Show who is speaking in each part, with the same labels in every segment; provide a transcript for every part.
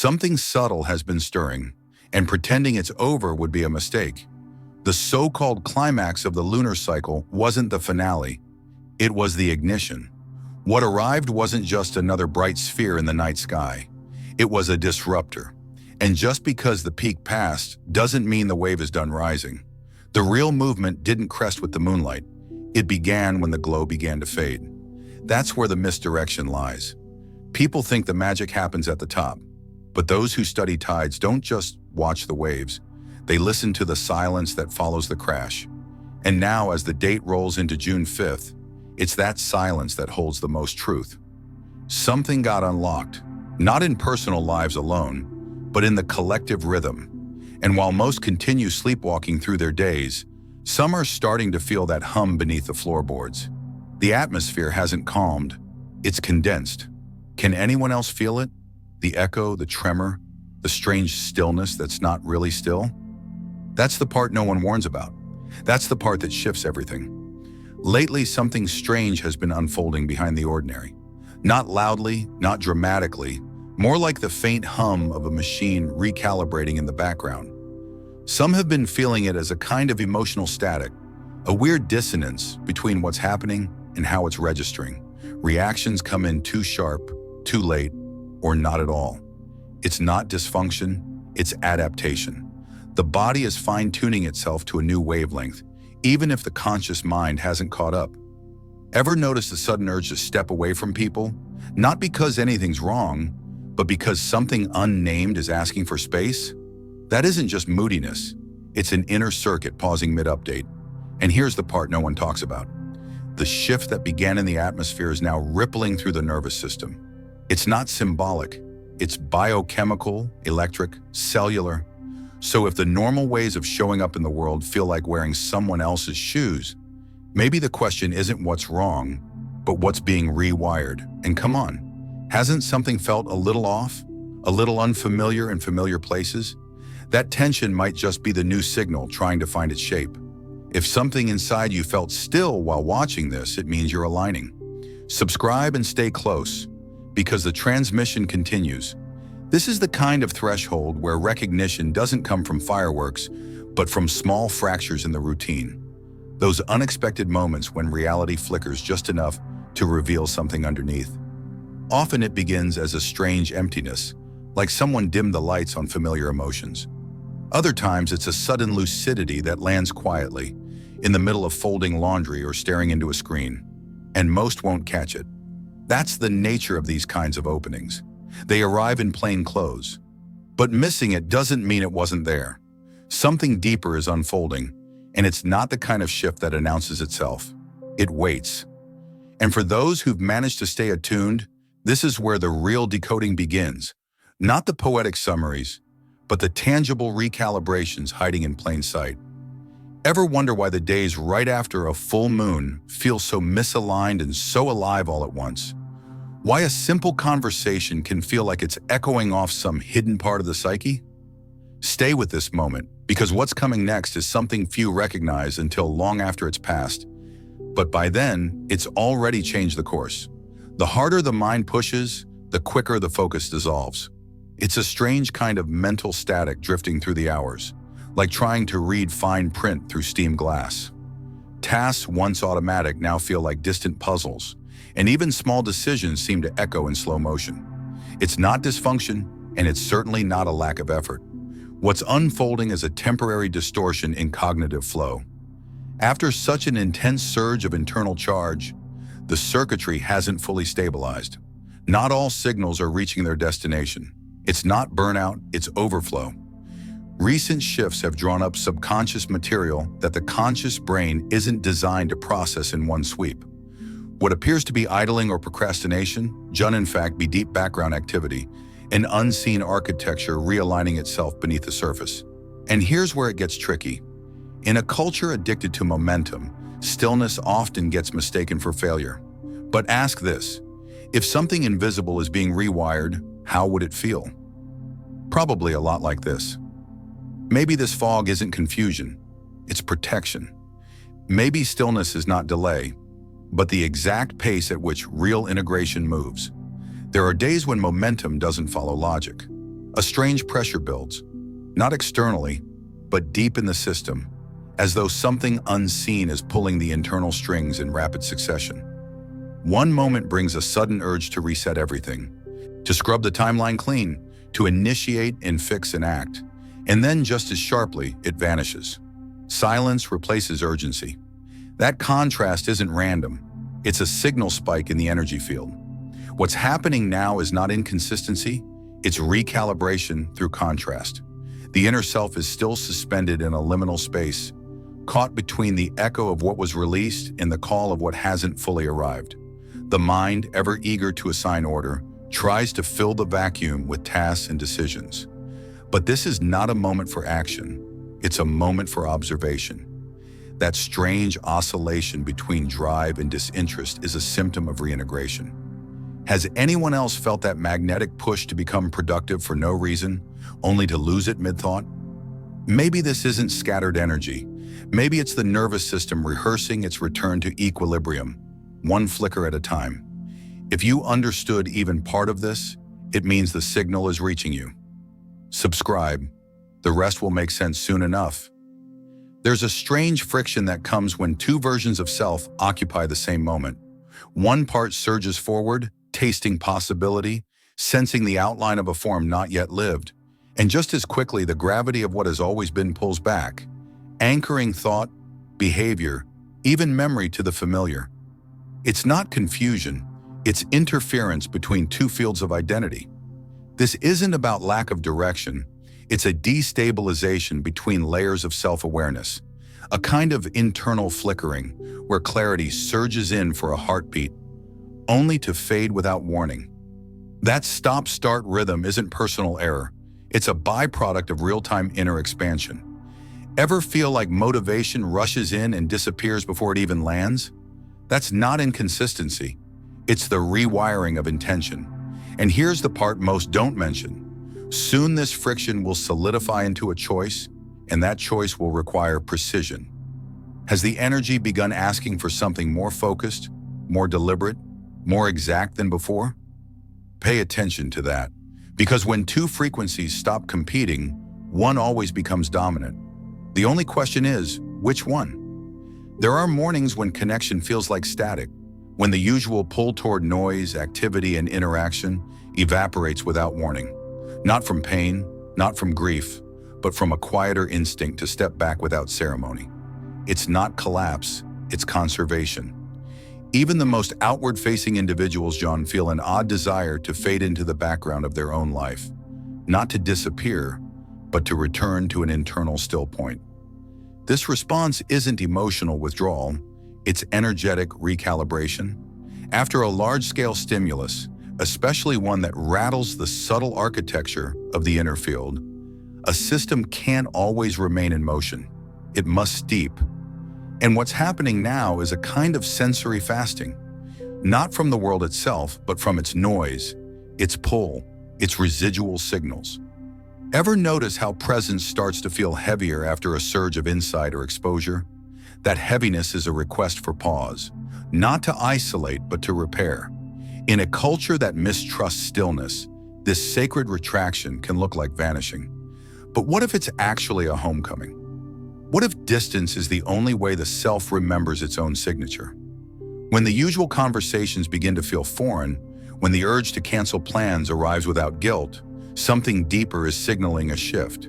Speaker 1: Something subtle has been stirring, and pretending it's over would be a mistake. The so-called climax of the lunar cycle wasn't the finale, it was the ignition. What arrived wasn't just another bright sphere in the night sky. It was a disruptor. And just because the peak passed doesn't mean the wave is done rising. The real movement didn't crest with the moonlight. It began when the glow began to fade. That's where the misdirection lies. People think the magic happens at the top, but those who study tides don't just watch the waves. They listen to the silence that follows the crash. And now, as the date rolls into June 5th, it's that silence that holds the most truth. Something got unlocked, not in personal lives alone, but in the collective rhythm. And while most continue sleepwalking through their days, some are starting to feel that hum beneath the floorboards. The atmosphere hasn't calmed, it's condensed. Can anyone else feel it? The echo, the tremor, the strange stillness that's not really still? That's the part no one warns about. That's the part that shifts everything. Lately, something strange has been unfolding behind the ordinary. Not loudly, not dramatically, more like the faint hum of a machine recalibrating in the background. Some have been feeling it as a kind of emotional static, a weird dissonance between what's happening and how it's registering. Reactions come in too sharp, too late, or not at all. It's not dysfunction, it's adaptation. The body is fine-tuning itself to a new wavelength, even if the conscious mind hasn't caught up. Ever notice a sudden urge to step away from people? Not because anything's wrong, but because something unnamed is asking for space? That isn't just moodiness, it's an inner circuit pausing mid-update. And here's the part no one talks about. The shift that began in the atmosphere is now rippling through the nervous system. It's not symbolic, it's biochemical, electric, cellular. So if the normal ways of showing up in the world feel like wearing someone else's shoes, maybe the question isn't what's wrong, but what's being rewired. And come on, hasn't something felt a little off? A little unfamiliar in familiar places? That tension might just be the new signal trying to find its shape. If something inside you felt still while watching this, it means you're aligning. Subscribe and stay close, because the transmission continues. This is the kind of threshold where recognition doesn't come from fireworks, but from small fractures in the routine. Those unexpected moments when reality flickers just enough to reveal something underneath. Often it begins as a strange emptiness, like someone dimmed the lights on familiar emotions. Other times it's a sudden lucidity that lands quietly, in the middle of folding laundry or staring into a screen. And most won't catch it. That's the nature of these kinds of openings. They arrive in plain clothes. But missing it doesn't mean it wasn't there. Something deeper is unfolding, and it's not the kind of shift that announces itself. It waits. And for those who've managed to stay attuned, this is where the real decoding begins. Not the poetic summaries, but the tangible recalibrations hiding in plain sight. Ever wonder why the days right after a full moon feel so misaligned and so alive all at once? Why a simple conversation can feel like it's echoing off some hidden part of the psyche? Stay with this moment, because what's coming next is something few recognize until long after it's passed. But by then, it's already changed the course. The harder the mind pushes, the quicker the focus dissolves. It's a strange kind of mental static drifting through the hours, like trying to read fine print through steamed glass. Tasks once automatic now feel like distant puzzles, and even small decisions seem to echo in slow motion. It's not dysfunction, and it's certainly not a lack of effort. What's unfolding is a temporary distortion in cognitive flow. After such an intense surge of internal charge, the circuitry hasn't fully stabilized. Not all signals are reaching their destination. It's not burnout, it's overflow. Recent shifts have drawn up subconscious material that the conscious brain isn't designed to process in one sweep. What appears to be idling or procrastination can in fact be deep background activity, an unseen architecture realigning itself beneath the surface. And here's where it gets tricky. In a culture addicted to momentum, stillness often gets mistaken for failure. But ask this, if something invisible is being rewired, how would it feel? Probably a lot like this. Maybe this fog isn't confusion, it's protection. Maybe stillness is not delay, but the exact pace at which real integration moves. There are days when momentum doesn't follow logic. A strange pressure builds, not externally, but deep in the system, as though something unseen is pulling the internal strings in rapid succession. One moment brings a sudden urge to reset everything, to scrub the timeline clean, to initiate and fix an act, and then just as sharply, it vanishes. Silence replaces urgency. That contrast isn't random. It's a signal spike in the energy field. What's happening now is not inconsistency, it's recalibration through contrast. The inner self is still suspended in a liminal space, caught between the echo of what was released and the call of what hasn't fully arrived. The mind, ever eager to assign order, tries to fill the vacuum with tasks and decisions. But this is not a moment for action. It's a moment for observation. That strange oscillation between drive and disinterest is a symptom of reintegration. Has anyone else felt that magnetic push to become productive for no reason, only to lose it mid-thought? Maybe this isn't scattered energy. Maybe it's the nervous system rehearsing its return to equilibrium, one flicker at a time. If you understood even part of this, it means the signal is reaching you. Subscribe. The rest will make sense soon enough. There's a strange friction that comes when two versions of self occupy the same moment. One part surges forward, tasting possibility, sensing the outline of a form not yet lived, and just as quickly the gravity of what has always been pulls back, anchoring thought, behavior, even memory to the familiar. It's not confusion, it's interference between two fields of identity. This isn't about lack of direction, it's a destabilization between layers of self-awareness, a kind of internal flickering where clarity surges in for a heartbeat, only to fade without warning. That stop-start rhythm isn't personal error. It's a byproduct of real-time inner expansion. Ever feel like motivation rushes in and disappears before it even lands? That's not inconsistency. It's the rewiring of intention. And here's the part most don't mention. Soon this friction will solidify into a choice, and that choice will require precision. Has the energy begun asking for something more focused, more deliberate, more exact than before? Pay attention to that, because when two frequencies stop competing, one always becomes dominant. The only question is, which one? There are mornings when connection feels like static, when the usual pull toward noise, activity, and interaction evaporates without warning. Not from pain, not from grief, but from a quieter instinct to step back without ceremony. It's not collapse, it's conservation. Even the most outward-facing individuals, John, feel an odd desire to fade into the background of their own life. Not to disappear, but to return to an internal still point. This response isn't emotional withdrawal, it's energetic recalibration. After a large-scale stimulus, especially one that rattles the subtle architecture of the inner field, a system can't always remain in motion. It must steep. And what's happening now is a kind of sensory fasting, not from the world itself, but from its noise, its pull, its residual signals. Ever notice how presence starts to feel heavier after a surge of insight or exposure? That heaviness is a request for pause, not to isolate, but to repair. In a culture that mistrusts stillness, this sacred retraction can look like vanishing. But what if it's actually a homecoming? What if distance is the only way the self remembers its own signature? When the usual conversations begin to feel foreign, when the urge to cancel plans arrives without guilt, something deeper is signaling a shift.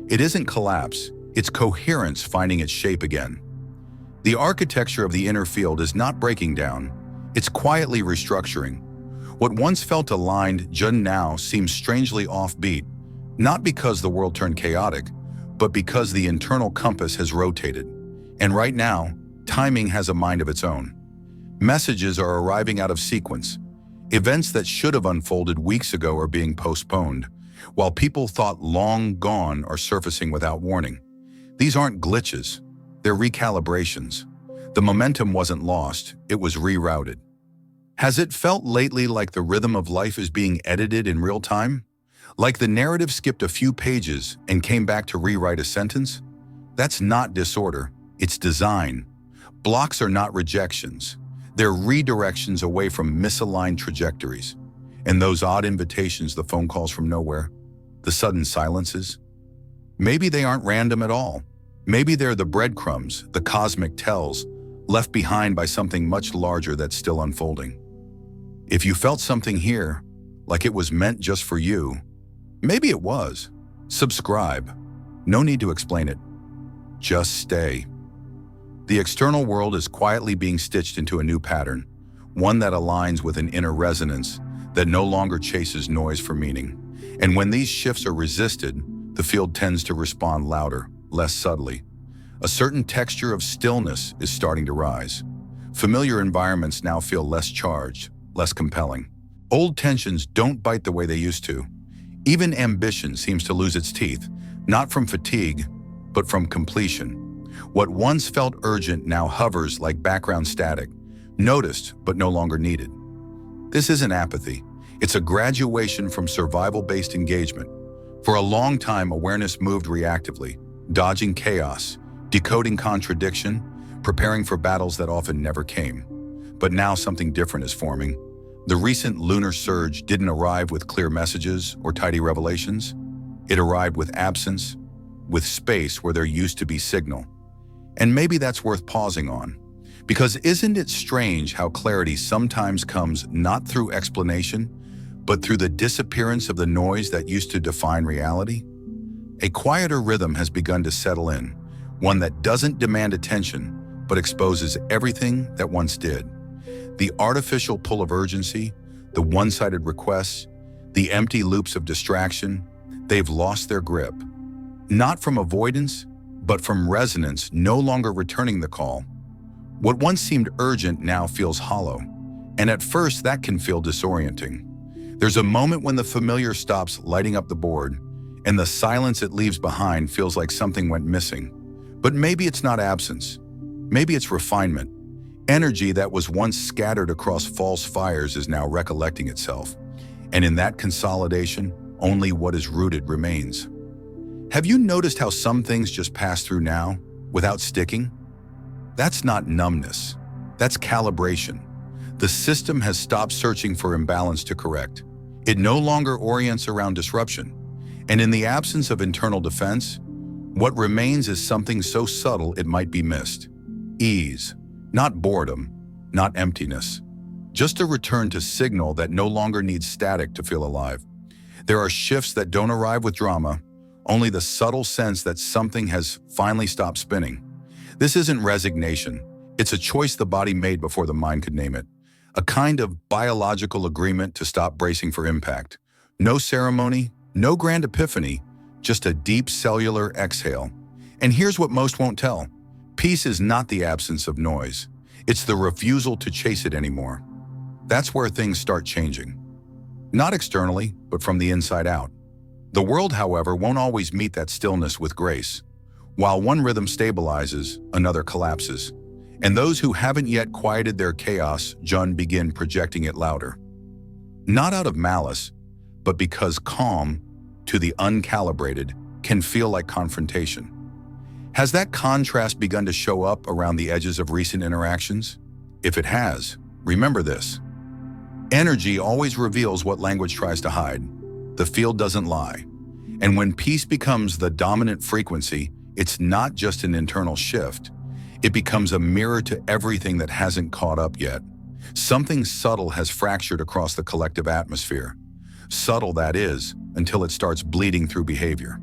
Speaker 1: It isn't collapse, it's coherence finding its shape again. The architecture of the inner field is not breaking down, it's quietly restructuring. What once felt aligned, now seems strangely offbeat, not because the world turned chaotic, but because the internal compass has rotated. And right now, timing has a mind of its own. Messages are arriving out of sequence. Events that should have unfolded weeks ago are being postponed, while people thought long gone are surfacing without warning. These aren't glitches, they're recalibrations. The momentum wasn't lost, it was rerouted. Has it felt lately like the rhythm of life is being edited in real time? Like the narrative skipped a few pages and came back to rewrite a sentence? That's not disorder, it's design. Blocks are not rejections. They're redirections away from misaligned trajectories. And those odd invitations, the phone calls from nowhere, The sudden silences? Maybe they aren't random at all. Maybe they're the breadcrumbs, the cosmic tells, left behind by something much larger that's still unfolding. If you felt something here, like it was meant just for you, maybe it was. Subscribe. No need to explain it. Just stay. The external world is quietly being stitched into a new pattern, one that aligns with an inner resonance that no longer chases noise for meaning. And when these shifts are resisted, the field tends to respond louder, less subtly. A certain texture of stillness is starting to rise. Familiar environments now feel less charged, less compelling. Old tensions don't bite the way they used to. Even ambition seems to lose its teeth, not from fatigue, but from completion. What once felt urgent now hovers like background static, noticed but no longer needed. This isn't apathy. It's a graduation from survival-based engagement. For a long time, awareness moved reactively, dodging chaos, decoding contradiction, preparing for battles that often never came. But now something different is forming. The recent lunar surge didn't arrive with clear messages or tidy revelations. It arrived with absence, with space where there used to be signal. And maybe that's worth pausing on. Because isn't it strange how clarity sometimes comes not through explanation, but through the disappearance of the noise that used to define reality? A quieter rhythm has begun to settle in, one that doesn't demand attention, but exposes everything that once did. The artificial pull of urgency, the one-sided requests, the empty loops of distraction, they've lost their grip. Not from avoidance, but from resonance no longer returning the call. What once seemed urgent now feels hollow, and at first that can feel disorienting. There's a moment when the familiar stops lighting up the board, and the silence it leaves behind feels like something went missing. But maybe it's not absence. Maybe it's refinement. Energy that was once scattered across false fires is now recollecting itself. And in that consolidation, only what is rooted remains. Have you noticed how some things just pass through now, without sticking? That's not numbness. That's calibration. The system has stopped searching for imbalance to correct. It no longer orients around disruption. And in the absence of internal defense, what remains is something so subtle it might be missed. Ease. Not boredom, not emptiness. Just a return to signal that no longer needs static to feel alive. There are shifts that don't arrive with drama, only the subtle sense that something has finally stopped spinning. This isn't resignation. It's a choice the body made before the mind could name it. A kind of biological agreement to stop bracing for impact. No ceremony, no grand epiphany, just a deep cellular exhale. And here's what most won't tell. Peace is not the absence of noise. It's the refusal to chase it anymore. That's where things start changing. Not externally, but from the inside out. The world, however, won't always meet that stillness with grace. While one rhythm stabilizes, another collapses. And those who haven't yet quieted their chaos begin projecting it louder. Not out of malice, but because calm, to the uncalibrated, can feel like confrontation. Has that contrast begun to show up around the edges of recent interactions? If it has, remember this. Energy always reveals what language tries to hide. The field doesn't lie. And when peace becomes the dominant frequency, it's not just an internal shift. It becomes a mirror to everything that hasn't caught up yet. Something subtle has fractured across the collective atmosphere. Subtle, that is, until it starts bleeding through behavior.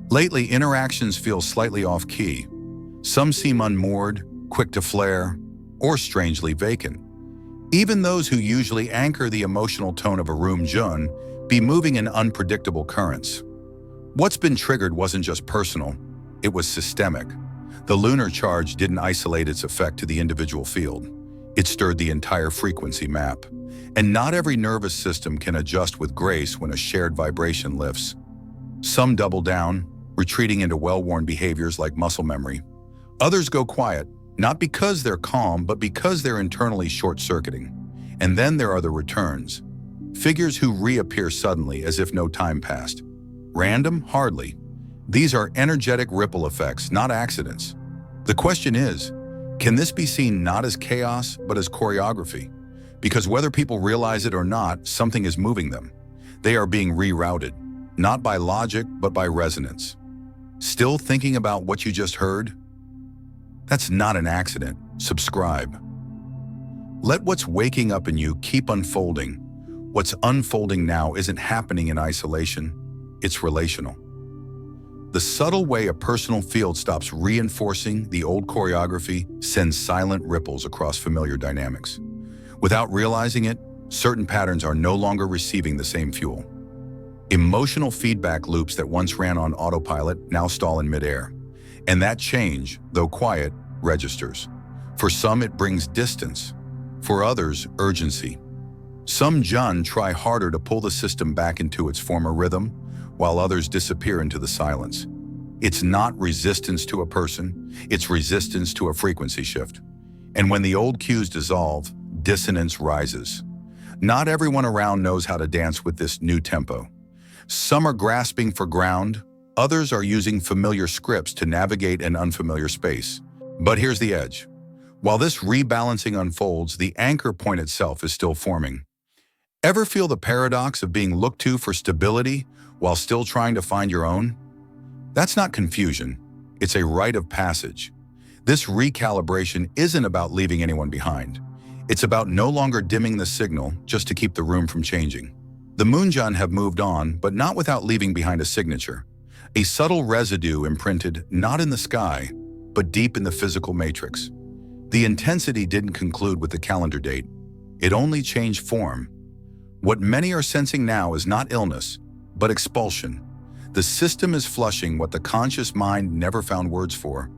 Speaker 1: Lately, interactions feel slightly off-key. Some seem unmoored, quick to flare, or strangely vacant. Even those who usually anchor the emotional tone of a room be moving in unpredictable currents. What's been triggered wasn't just personal, it was systemic. The lunar charge didn't isolate its effect to the individual field. It stirred the entire frequency map. And not every nervous system can adjust with grace when a shared vibration lifts. Some double down, retreating into well-worn behaviors like muscle memory. Others go quiet, not because they're calm, but because they're internally short-circuiting. And then there are the returns. Figures who reappear suddenly as if no time passed. Random? Hardly. These are energetic ripple effects, not accidents. The question is, can this be seen not as chaos, but as choreography? Because whether people realize it or not, something is moving them. They are being rerouted. not by logic, but by resonance. Still thinking about what you just heard? That's not an accident. Subscribe. Let what's waking up in you keep unfolding. What's unfolding now isn't happening in isolation, it's relational. The subtle way a personal field stops reinforcing the old choreography sends silent ripples across familiar dynamics. Without realizing it, certain patterns are no longer receiving the same fuel. Emotional feedback loops that once ran on autopilot now stall in midair. And that change, though quiet, registers. For some, it brings distance. For others, urgency. Some Jun try harder to pull the system back into its former rhythm, while others disappear into the silence. It's not resistance to a person, it's resistance to a frequency shift. And when the old cues dissolve, dissonance rises. Not everyone around knows how to dance with this new tempo. Some are grasping for ground, others are using familiar scripts to navigate an unfamiliar space. But here's the edge. While this rebalancing unfolds, the anchor point itself is still forming. Ever feel the paradox of being looked to for stability while still trying to find your own? That's not confusion, it's a rite of passage. This recalibration isn't about leaving anyone behind. It's about no longer dimming the signal just to keep the room from changing. The Moonjun have moved on, but not without leaving behind a signature. A subtle residue imprinted not in the sky, but deep in the physical matrix. The intensity didn't conclude with the calendar date. It only changed form. What many are sensing now is not illness, but expulsion. The system is flushing what the conscious mind never found words for.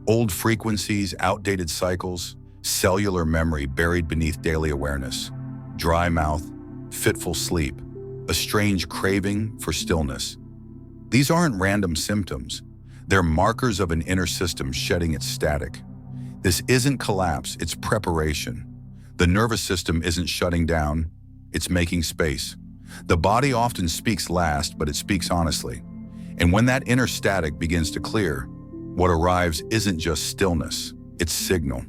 Speaker 1: Old frequencies, outdated cycles, cellular memory buried beneath daily awareness. Dry mouth, fitful sleep, a strange craving for stillness. These aren't random symptoms. They're markers of an inner system shedding its static. This isn't collapse, it's preparation. The nervous system isn't shutting down, it's making space. The body often speaks last, but it speaks honestly. And when that inner static begins to clear, what arrives isn't just stillness, it's signal.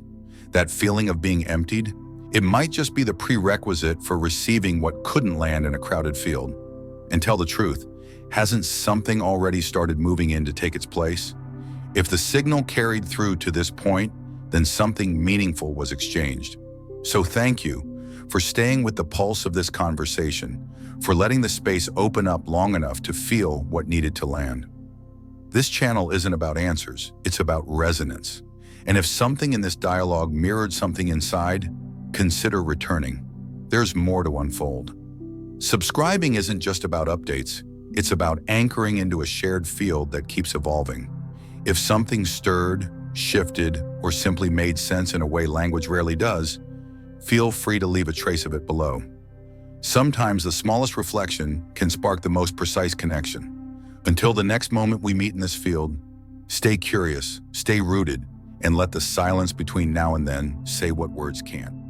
Speaker 1: That feeling of being emptied, it might just be the prerequisite for receiving what couldn't land in a crowded field. And tell the truth, hasn't something already started moving in to take its place? If the signal carried through to this point, then something meaningful was exchanged. So thank you for staying with the pulse of this conversation, for letting the space open up long enough to feel what needed to land. This channel isn't about answers, it's about resonance. And if something in this dialogue mirrored something inside, consider returning. There's more to unfold. Subscribing isn't just about updates, it's about anchoring into a shared field that keeps evolving. If something stirred, shifted, or simply made sense in a way language rarely does, feel free to leave a trace of it below. Sometimes the smallest reflection can spark the most precise connection. Until the next moment we meet in this field, stay curious, stay rooted, and let the silence between now and then say what words can't.